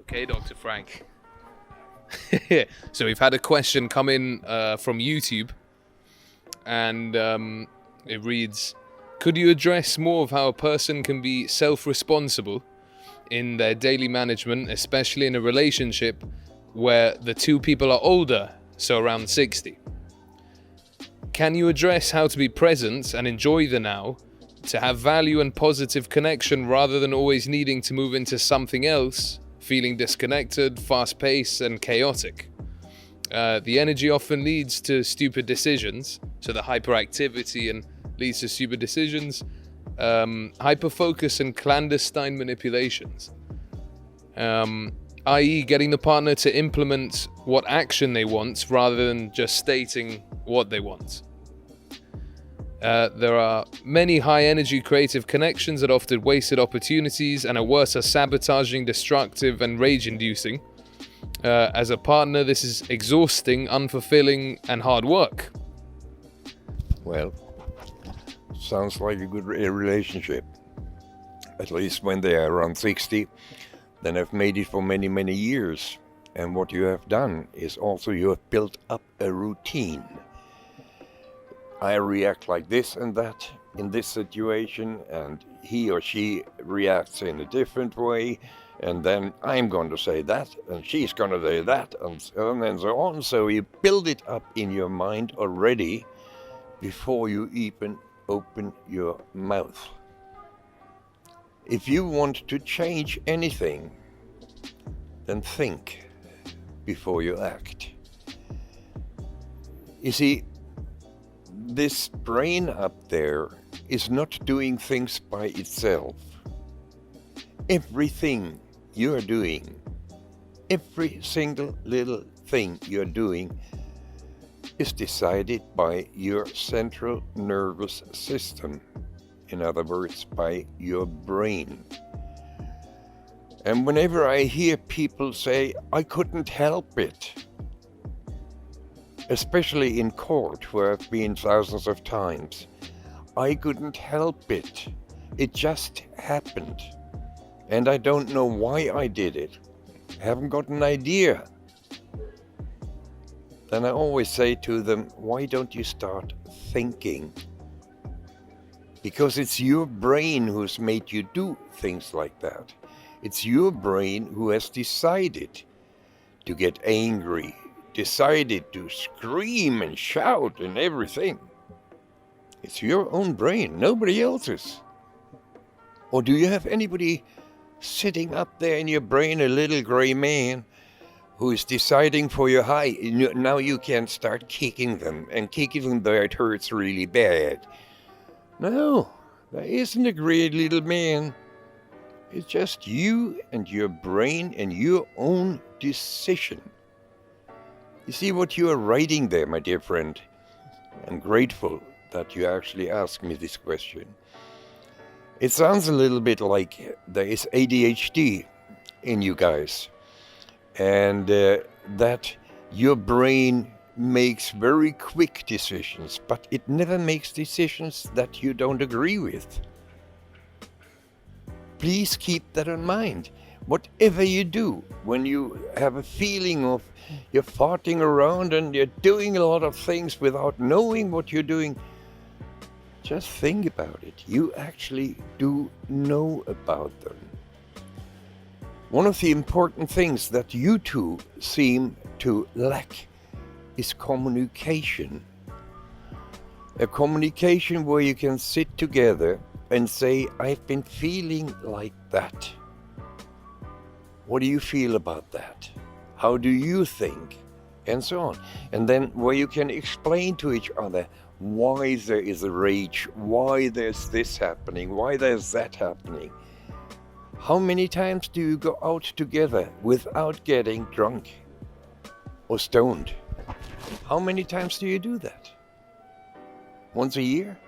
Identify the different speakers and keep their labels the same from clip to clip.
Speaker 1: Okay, Dr. Frank. So we've had a question come in from YouTube, and it reads, could you address more of how a person can be self-responsible in their daily management, especially in a relationship where the two people are older, so around 60? Can you address how to be present and enjoy the now, to have value and positive connection rather than always needing to move into something else, feeling disconnected, fast-paced and chaotic? The energy often leads to stupid decisions, so the hyperactivity and leads to stupid decisions, hyperfocus and clandestine manipulations, i.e. getting the partner to implement what action they want rather than just stating what they want. There are many high-energy creative connections that often wasted opportunities and are worse, are sabotaging, destructive and rage-inducing. As a partner, this is exhausting, unfulfilling and hard work.
Speaker 2: Well, sounds like a good relationship. At least when they are around 60, then have made it for many, many years. And what you have done is also you have built up a routine. I react like this and that in this situation, and he or she reacts in a different way, and then I'm going to say that, and she's going to say that, and so on and so on. So you build it up in your mind already before you even open your mouth. If you want to change anything, then think before you act. You see, this brain up there is not doing things by itself. Everything you're doing, every single little thing you're doing is decided by your central nervous system. In other words, by your brain. And whenever I hear people say, I couldn't help it, especially in court where I've been thousands of times, I couldn't help it. It just happened. And I don't know why I did it. Haven't got an idea. Then I always say to them, why don't you start thinking? Because it's your brain who's made you do things like that. It's your brain who has decided to get angry, decided to scream and shout and everything. It's your own brain, nobody else's. Or do you have anybody sitting up there in your brain, a little gray man, who is deciding for your high? Now you can start kicking them, and kicking them there it hurts really bad. No, there isn't a gray little man. It's just you and your brain and your own decision. You see what you are writing there, my dear friend? I'm grateful that you actually asked me this question. It sounds a little bit like there is ADHD in you guys, and that your brain makes very quick decisions, but it never makes decisions that you don't agree with. Please keep that in mind. Whatever you do, when you have a feeling of you're farting around and you're doing a lot of things without knowing what you're doing, just think about it. You actually do know about them. One of the important things that you two seem to lack is communication. A communication where you can sit together and say, I've been feeling like that. What do you feel about that? How do you think? And so on. And then where you can explain to each other why there is a rage, why there's this happening, why there's that happening. How many times do you go out together without getting drunk or stoned? How many times do you do that? Once a year?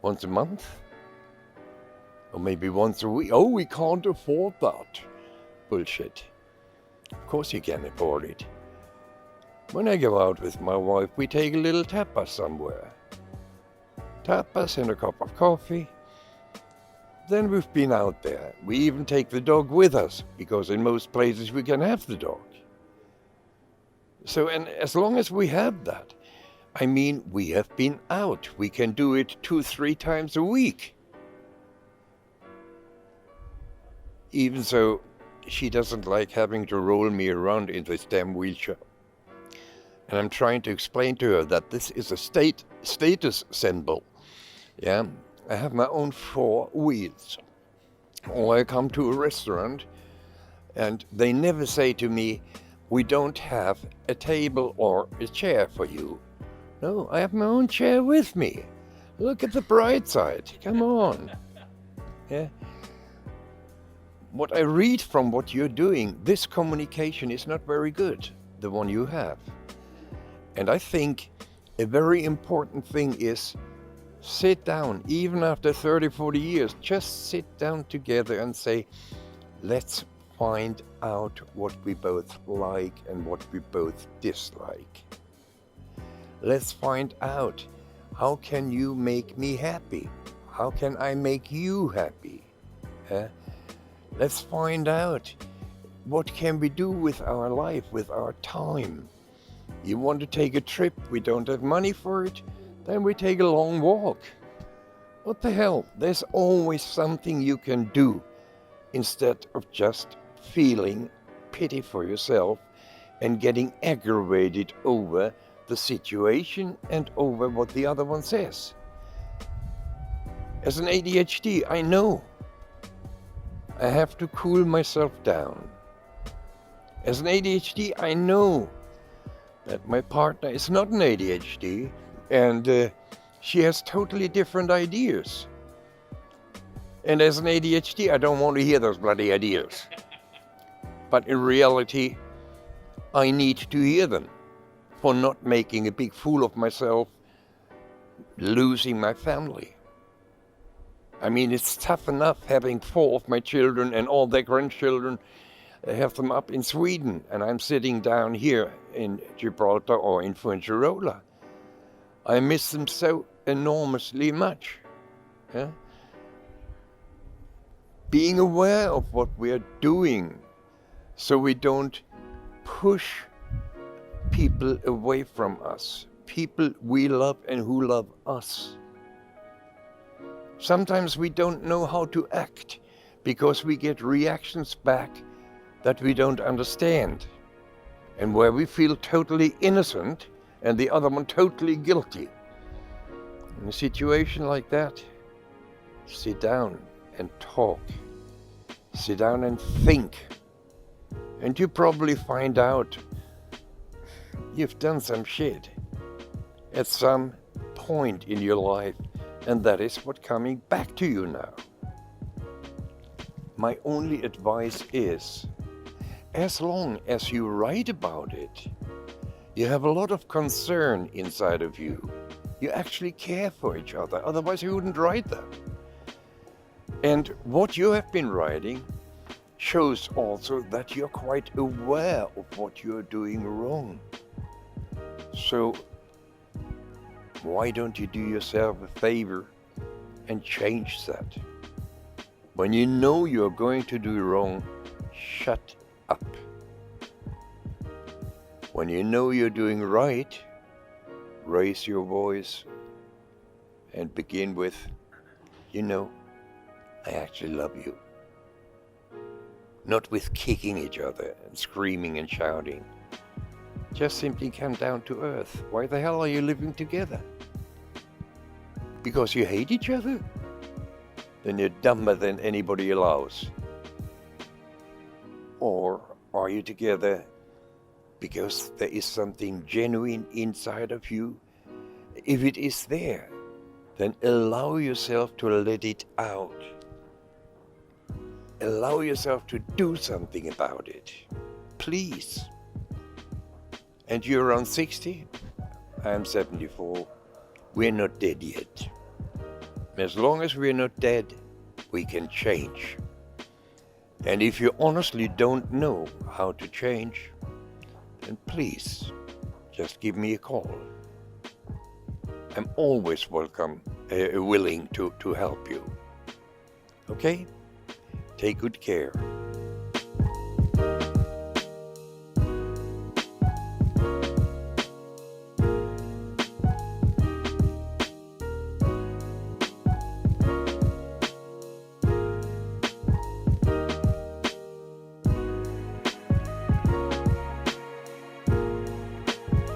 Speaker 2: Once a month? Or maybe once a week? Oh, we can't afford that. Bullshit. Of course you can afford it. When I go out with my wife, we take a little tapas somewhere. Tapas and a cup of coffee. Then we've been out there. We even take the dog with us, because in most places we can have the dog. So, and as long as we have that, I mean, we have been out. We can do it 2-3 times a week. Even so, she doesn't like having to roll me around in this damn wheelchair. And I'm trying to explain to her that this is a status symbol. Yeah, I have my own 4 wheels. Or I come to a restaurant and they never say to me, we don't have a table or a chair for you. No, I have my own chair with me. Look at the bright side. Come on. Yeah. What I read from what you're doing, this communication is not very good, the one you have. And I think a very important thing is sit down, even after 30, 40 years, just sit down together and say, let's find out what we both like and what we both dislike. Let's find out, how can you make me happy? How can I make you happy? Let's find out, what can we do with our life, with our time? You want to take a trip, we don't have money for it, then we take a long walk. What the hell? There's always something you can do instead of just feeling pity for yourself and getting aggravated over the situation and over what the other one says. As an ADHD, I know I have to cool myself down. As an ADHD, I know that my partner is not an ADHD and she has totally different ideas. And as an ADHD, I don't want to hear those bloody ideas. But in reality, I need to hear them for not making a big fool of myself, losing my family. I mean, it's tough enough having 4 of my children and all their grandchildren. I have them up in Sweden, and I'm sitting down here in Gibraltar or in Fuengirola. I miss them so enormously much. Yeah? Being aware of what we are doing so we don't push people away from us, people we love and who love us. Sometimes we don't know how to act because we get reactions back that we don't understand, and where we feel totally innocent and the other one totally guilty. In a situation like that, sit down and talk. Sit down and think. And you probably find out you've done some shit at some point in your life, and that is what's coming back to you now. My only advice is, as long as you write about it, you have a lot of concern inside of you. You actually care for each other, otherwise you wouldn't write that. And what you have been writing shows also that you're quite aware of what you're doing wrong. So why don't you do yourself a favor and change that? When you know you're going to do wrong, shut up. When you know you're doing right, raise your voice and begin with, you know, I actually love you. Not with kicking each other and screaming and shouting. Just simply come down to earth. Why the hell are you living together? Because you hate each other? Then you're dumber than anybody allows. Or are you together because there is something genuine inside of you? If it is there, then allow yourself to let it out. Allow yourself to do something about it. Please. And you're around 60? I'm 74. We're not dead yet. As long as we're not dead, we can change. And if you honestly don't know how to change, then please, just give me a call. I'm always willing to help you. Okay? Take good care.